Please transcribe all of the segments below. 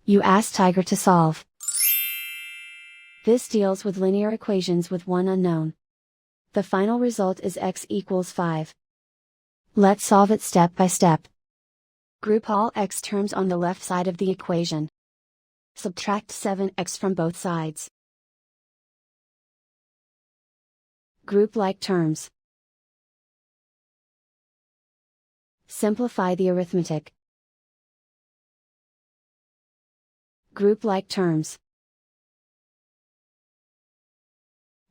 You ask Tiger to solve. This deals with linear equations with one unknown. The final result is x equals 5. Let's solve it step by step. Group all x terms on the left side of the equation. Subtract 7x from both sides. Group like terms. Simplify the arithmetic. Group like terms.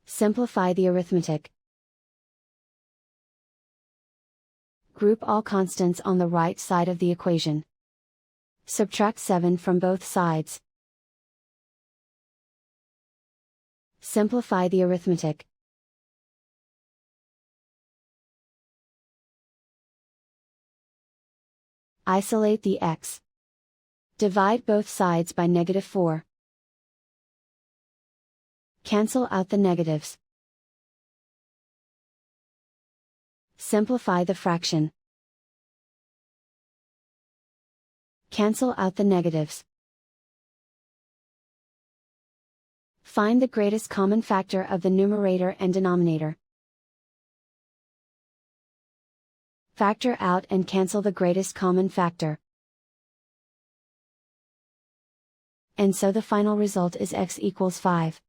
Simplify the arithmetic. Group all constants on the right side of the equation. Subtract 7 from both sides. Simplify the arithmetic. Isolate the x. Divide both sides by -4. Cancel out the negatives. Simplify the fraction. Cancel out the negatives. Find the greatest common factor of the numerator and denominator. Factor out and cancel the greatest common factor. And so the final result is x equals 5.